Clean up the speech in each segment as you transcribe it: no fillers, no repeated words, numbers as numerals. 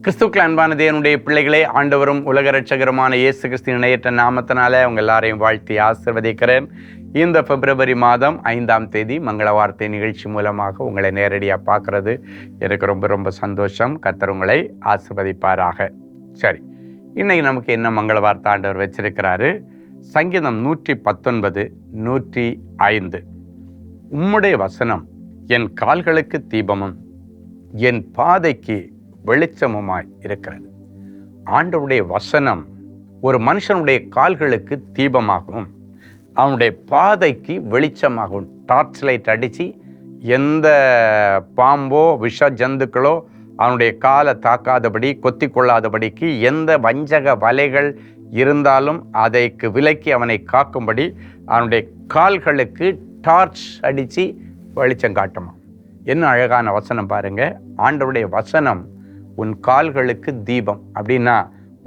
கிறிஸ்துக்கள் அன்பான தேவனுடைய பிள்ளைகளே, ஆண்டவரும் உலக இரட்சகருமான இயேசு கிறிஸ்துவின் இணையற்ற நாமத்தினால உங்கள் எல்லாரையும் வாழ்த்தி ஆசீர்வதிக்கிறேன். இந்த பிப்ரவரி மாதம் 5ஆம் தேதி மங்கள வார்த்தை நிகழ்ச்சி மூலமாக உங்களை நேரடியாக பார்க்கறது எனக்கு ரொம்ப ரொம்ப சந்தோஷம். கர்த்தர் உங்களை ஆசீர்வதிப்பாராக. சரி, இன்னைக்கு நமக்கு என்ன மங்கள வார்த்தை ஆண்டவர் வச்சிருக்கிறாரு? சங்கீதம் 119:105. உம்முடைய வசனம் என் கால்களுக்கு தீபமும் என் பாதைக்கு வெளிச்சமுமாய் இருக்கிறது. ஆண்டவருடைய வசனம் ஒரு மனுஷனுடைய கால்களுக்கு தீபமாகவும் அவனுடைய பாதைக்கு வெளிச்சமாகவும், டார்ச் லைட் அடித்து எந்த பாம்போ விஷ ஜந்துக்களோ அவனுடைய காலை தாக்காதபடி, கொத்தி கொள்ளாதபடிக்கு எந்த வஞ்சக வலைகள் இருந்தாலும் அதைக்கு விலக்கி அவனை காக்கும்படி அவனுடைய கால்களுக்கு டார்ச் அடித்து வெளிச்சம் காட்டுமா. என்ன அழகான வசனம் பாருங்க. ஆண்டவருடைய வசனம் உன் கால்களுக்கு தீபம். அப்படின்னா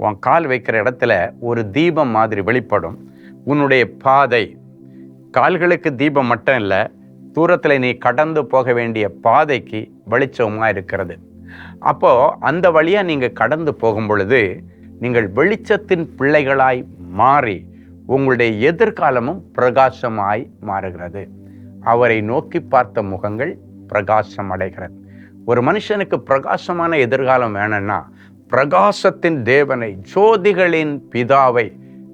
உன் கால் வைக்கிற இடத்துல ஒரு தீபம் மாதிரி வெளிப்படும். உன்னுடைய பாதை கால்களுக்கு தீபம் மட்டும் இல்லை, தூரத்தில் நீ கடந்து போக வேண்டிய பாதைக்கு வெளிச்சமாக இருக்கிறது. அப்போது அந்த வழியாக நீங்கள் கடந்து போகும் பொழுது நீங்கள் வெளிச்சத்தின் பிள்ளைகளாய் மாறி உங்களுடைய எதிர்காலமும் பிரகாசமாய் மாறுகிறது. அவரை நோக்கி பார்த்த முகங்கள் பிரகாசம் அடைகிறது. ஒரு மனுஷனுக்கு பிரகாசமான எதிர்காலம் வேணும்னா பிரகாசத்தின் தேவனை, ஜோதிகளின் பிதாவை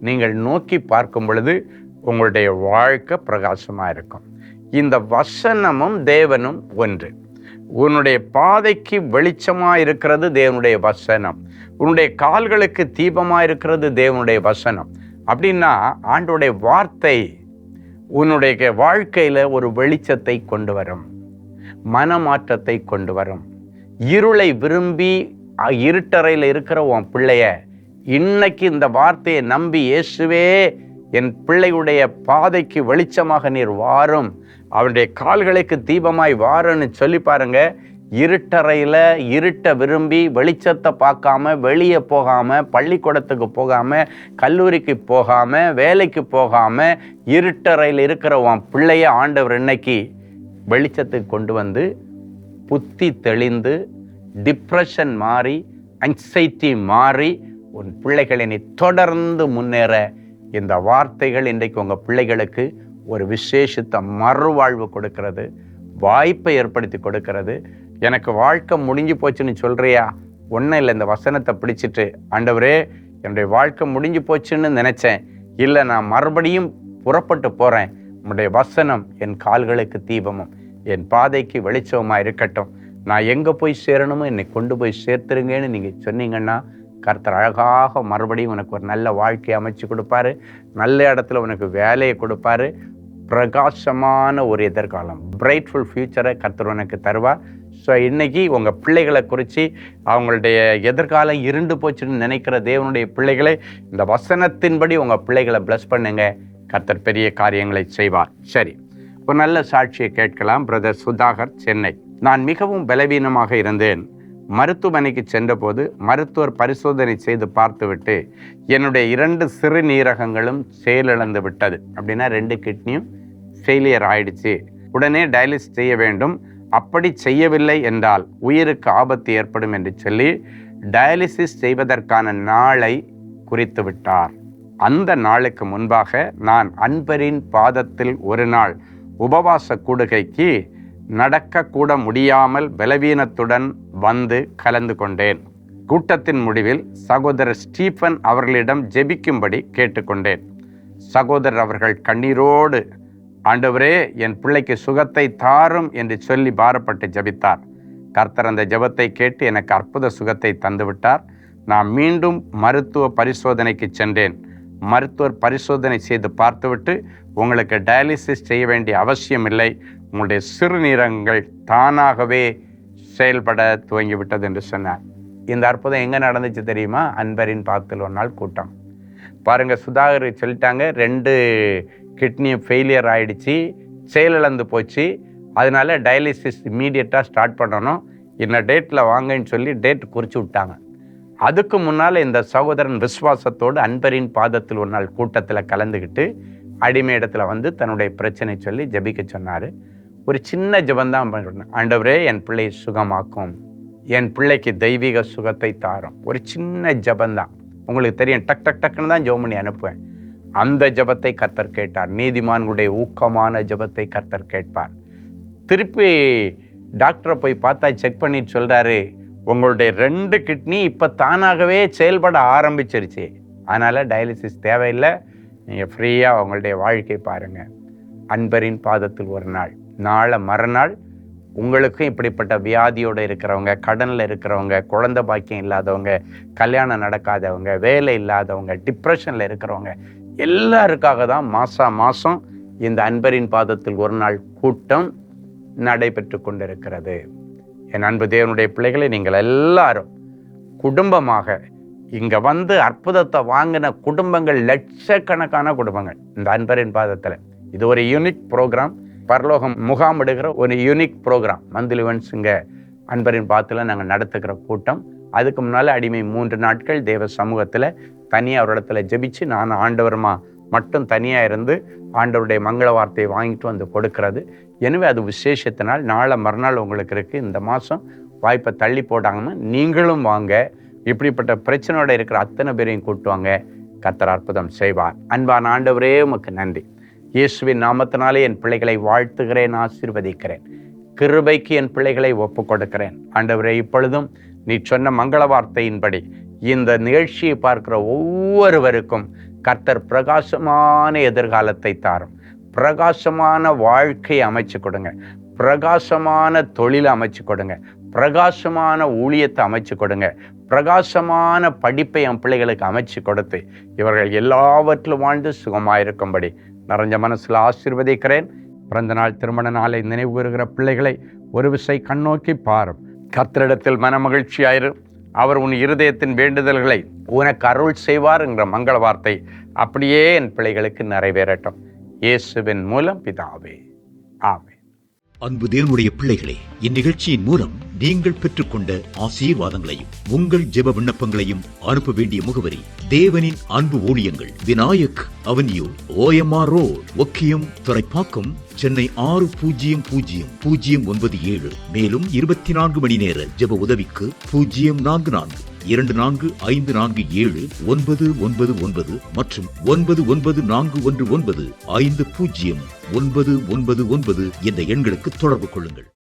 நீங்கள் நோக்கி பார்க்கும் பொழுது உங்களுடைய வாழ்க்கை பிரகாசமாக இருக்கும். இந்த வசனமும் தேவனும் ஒன்று. உன்னுடைய பாதைக்கு வெளிச்சமாக இருக்கிறது தேவனுடைய வசனம், உன்னுடைய கால்களுக்கு தீபமாக இருக்கிறது தேவனுடைய வசனம். அப்படின்னா ஆண்டவருடைய வார்த்தை உன்னுடைய வாழ்க்கையில் ஒரு வெளிச்சத்தை கொண்டு வரும், மனமாற்றத்தை கொண்டு வரும். இருளை விரும்பி இருட்டறையில் இருக்கிற உன் பிள்ளைய இன்னைக்கு இந்த வார்த்தையை நம்பி, இயேசுவே என் பிள்ளையுடைய பாதைக்கு வெளிச்சமாக நீர் வாரும், அவனுடைய கால்களுக்கு தீபமாய் வாருன்னு சொல்லி பாருங்க. இருட்டறையில் இருட்டை விரும்பி வெளிச்சத்தை பார்க்காம, வெளியே போகாமல், பள்ளிக்கூடத்துக்கு போகாமல், கல்லூரிக்கு போகாமல், வேலைக்கு போகாமல் இருட்டறையில் இருக்கிற உன் பிள்ளைய ஆண்டவர் இன்னைக்கு வெளிச்சத்துக்கு கொண்டு வந்து புத்தி தெளிந்து, டிப்ரெஷன் மாறி, ஆங்ஸைட்டி மாறி உன் பிள்ளைகளை நீ தொடர்ந்து முன்னேற இந்த வார்த்தைகள் இன்றைக்கு உங்கள் பிள்ளைகளுக்கு ஒரு விசேஷித்த மறுவாழ்வு கொடுக்கிறது, வாய்ப்பை ஏற்படுத்தி கொடுக்கிறது. எனக்கு வாழ்க்கை முடிஞ்சு போச்சுன்னு சொல்கிறியா? ஒன்றும் இல்லை, இந்த வசனத்தை பிடிச்சிட்டு ஆண்டவரே என்னுடைய வாழ்க்கை முடிஞ்சு போச்சுன்னு நினச்சேன், இல்லை நான் மறுபடியும் புறப்பட்டு போகிறேன், உம்முடைய வசனம் என் கால்களுக்கு தீபமும் என் பாதைக்கு வெளிச்சமாக இருக்கட்டும், நான் எங்கே போய் சேரணுமோ என்னை கொண்டு போய் சேர்த்துருங்கன்னு நீங்கள் சொன்னீங்கன்னா கர்த்தர் அழகாக மறுபடியும் உனக்கு ஒரு நல்ல வாழ்க்கையை அமைச்சு கொடுப்பாரு, நல்ல இடத்துல உனக்கு வேலையை கொடுப்பாரு, பிரகாசமான ஒரு எதிர்காலம், பிரைட்ஃபுல் ஃப்யூச்சரை கர்த்தர் உனக்கு தருவார். ஸோ இன்றைக்கி உங்கள் பிள்ளைகளை குறித்து அவங்களுடைய எதிர்காலம் இருண்டு போச்சுன்னு நினைக்கிற தேவனுடைய பிள்ளைகளை இந்த வசனத்தின்படி உங்கள் பிள்ளைகளை பிளஸ் பண்ணுங்க, கர்த்தர் பெரிய காரியங்களை செய்வார். சரி, ஒரு நல்ல சாட்சியை கேட்கலாம். பிரதர் சுதாகர், சென்னை. நான் மிகவும் பலவீனமாக இருந்தேன். மருத்துவமனைக்கு சென்றபோது மருத்துவர் பரிசோதனை செய்து பார்த்துவிட்டு என்னுடைய 2 சிறுநீரகங்களும் செயலிழந்து விட்டது. அப்படின்னா 2 கிட்னியும் ஃபெயிலியர் ஆயிடுச்சு, உடனே டயாலிசிஸ் செய்ய வேண்டும், அப்படி செய்யவில்லை என்றால் உயிருக்கு ஆபத்து ஏற்படும் என்று சொல்லி டயாலிசிஸ் செய்வதற்கான நாளை குறித்து விட்டார். அந்த நாளுக்கு முன்பாக நான் அன்பரின் பாதத்தில் ஒரு நாள் உபவாச கூடுகைக்கு நடக்கக்கூட முடியாமல் பலவீனத்துடன் வந்து கலந்து கொண்டேன். கூட்டத்தின் முடிவில் சகோதரர் ஸ்டீஃபன் அவர்களிடம் ஜெபிக்கும்படி கேட்டுக்கொண்டேன். சகோதரர் அவர்கள் கண்ணீரோடு, ஆண்டவரே என் பிள்ளைக்கு சுகத்தை தாரும் என்று சொல்லி பாரப்பட்டு ஜெபித்தார். கர்த்தர் அந்த ஜெபத்தை கேட்டு எனக்கு அற்புத சுகத்தை தந்துவிட்டார். நான் மீண்டும் மருத்துவ பரிசோதனைக்கு சென்றேன். மருத்துவர் பரிசோதனை செய்து பார்த்துவிட்டு உங்களுக்கு டயாலிசிஸ் செய்ய வேண்டிய அவசியம் இல்லை, உங்களுடைய சிறுநீரகங்கள் தானாகவே செயல்பட துவங்கிவிட்டது என்று சொன்னார். இந்த அற்புதம் எங்கே நடந்துச்சு தெரியுமா? அன்பரின் பாதத்தில் ஒரு நாள் கூட்டம். பாருங்கள், சுதாகர் சொல்லிட்டாங்க 2 கிட்னியும் ஃபெயிலியர் ஆகிடுச்சு, செயலிழந்து போச்சு, அதனால டயாலிசிஸ் இம்மீடியட்டாக ஸ்டார்ட் பண்ணணும், இந்த டேட்டில் வாங்கன்னு சொல்லி டேட் குறித்து விட்டாங்க. அதுக்கு முன்னால் இந்த சகோதரன் விசுவாசத்தோடு அன்பரின் பாதத்தில் ஒரு நாள் கூட்டத்தில் கலந்துக்கிட்டு அடிமை இடத்துல வந்து தன்னுடைய பிரச்சனை சொல்லி ஜெபிக்க சொன்னார். ஒரு சின்ன ஜெபந்தான் பண்ணுறேன், ஆண்டவரே என் பிள்ளையை சுகமாக்கும், என் பிள்ளைக்கு தெய்வீக சுகத்தை தாரும். ஒரு சின்ன ஜபந்தான், உங்களுக்கு தெரியும், டக் டக் டக்குன்னு தான் ஜெபம் பண்ணி அனுப்புவேன். அந்த ஜபத்தை கர்த்தர் கேட்டார். நீதிமான்களுடைய ஊக்கமான ஜபத்தை கர்த்தர் கேட்பார். திருப்பி டாக்டரை போய் பார்த்தா செக் பண்ணிட்டு சொல்கிறாரு, உங்களுடைய 2 கிட்னி இப்போ தானாகவே செயல்பட ஆரம்பிச்சிருச்சு, அதனால் டயாலிசிஸ் தேவையில்லை, நீங்கள் ஃப்ரீயாக உங்களுடைய வாழ்க்கை பாருங்கள். அன்பரின் பாதத்தில் ஒரு நாள், நாளை மறுநாள் உங்களுக்கும் இப்படிப்பட்ட வியாதியோடு இருக்கிறவங்க, கடனில் இருக்கிறவங்க, குழந்தை பாக்கியம் இல்லாதவங்க, கல்யாணம் நடக்காதவங்க, வேலை இல்லாதவங்க, டிப்ரெஷனில் இருக்கிறவங்க எல்லாருக்காக தான் மாதம் இந்த அன்பரின் பாதத்தில் ஒரு நாள் கூட்டம் நடைபெற்று கொண்டிருக்கிறது. என் அன்பு தேவனுடைய பிள்ளைகளை, நீங்கள் எல்லாரும் குடும்பமாக இங்கே வந்து அற்புதத்தை வாங்கின குடும்பங்கள், லட்சக்கணக்கான குடும்பங்கள் இந்த அன்பரின் பாதத்தில். இது ஒரு யூனிக் ப்ரோக்ராம், பரலோகம் முகாமிடுகிற ஒரு யூனிக் ப்ரோக்ராம். மந்த்லி ஒன்ஸ் இங்கே அன்பரின் பாதத்தில் நாங்கள் நடத்துகிற கூட்டம். அதுக்கு முன்னால் அடிமை 3 நாட்கள் தேவ சமூகத்தில் தனியாக ஒரு இடத்துல ஜெபிச்சு, நான் ஆண்டவருமா மட்டும் தனியாக இருந்து ஆண்டவருடைய மங்கள வார்த்தையை வாங்கிட்டு வந்து கொடுக்கறது. எனவே அது விசேஷத்தினால் நாளை மறுநாள் உங்களுக்கு இருக்குது. இந்த மாதம் வாய்ப்பை தள்ளி போடாமல் நீங்களும் வாங்க. இப்படிப்பட்ட பிரச்சனையோடு இருக்கிற அத்தனை பேரையும் கூட்டுவாங்க. கர்த்தர் அற்புதம் செய்வார். அன்பான ஆண்டவரே, உமக்கு நன்றி. இயேசுவின் நாமத்தினாலே என் பிள்ளைகளை வாழ்த்துகிறேன், ஆசீர்வதிக்கிறேன். கிருபைக்கு என் பிள்ளைகளை ஒப்பு கொடுக்கிறேன். ஆண்டவரே, இப்பொழுதும் நீ சொன்ன மங்கள வார்த்தையின்படி இந்த நிகழ்ச்சியை பார்க்கிற ஒவ்வொருவருக்கும் கர்த்தர் பிரகாசமான எதிர்காலத்தை தாரும். பிரகாசமான வாழ்க்கையை அமைச்சு கொடுங்க. பிரகாசமான தொழிலை அமைச்சு கொடுங்க. பிரகாசமான ஊழியத்தை அமைச்சு கொடுங்க. பிரகாசமான படிப்பை என் பிள்ளைகளுக்கு அமைச்சு கொடுத்து இவர்கள் எல்லாவற்றிலும் வாழ்ந்து சுகமாயிருக்கும்படி நிறைஞ்ச மனசில் ஆசீர்வதிக்கிறேன். பிறந்த நாள், திருமண நாளை நினைவு கூறுகிற பிள்ளைகளை ஒரு விசை கண்ணோக்கி பாரும். கர்த்தரிடத்தில் மனமகிழ்ச்சியாயிரு. அவர் உன் இருதயத்தின் வேண்டுதல்களை உனக்கு அருள் செய்வார் என்கிற மங்கள வார்த்தை அப்படியே என் பிள்ளைகளுக்கு நிறைவேறட்டும். இயேசுவின் மூலம் பிதாவே, ஆமென். அன்பு தேவனுடைய பிள்ளைகளே, இந்நிகழ்ச்சியின் மூலம் நீங்கள் பெற்றுக்கொண்ட ஆசீர்வாதங்களையும் உங்கள் ஜெப விண்ணப்பங்களையும் அனுப்ப வேண்டிய முகவரி: தேவனின் அன்பு ஊழியங்கள், Vinayak avenue, OMR road, Okkiyam, Thoraipakkam, Chennai 600097. மேலும் 24 மணி நேர ஜெப உதவிக்கு 04424547999 மற்றும் 9941150999 என்ற எண்களுக்கு தொடர்பு கொள்ளுங்கள்.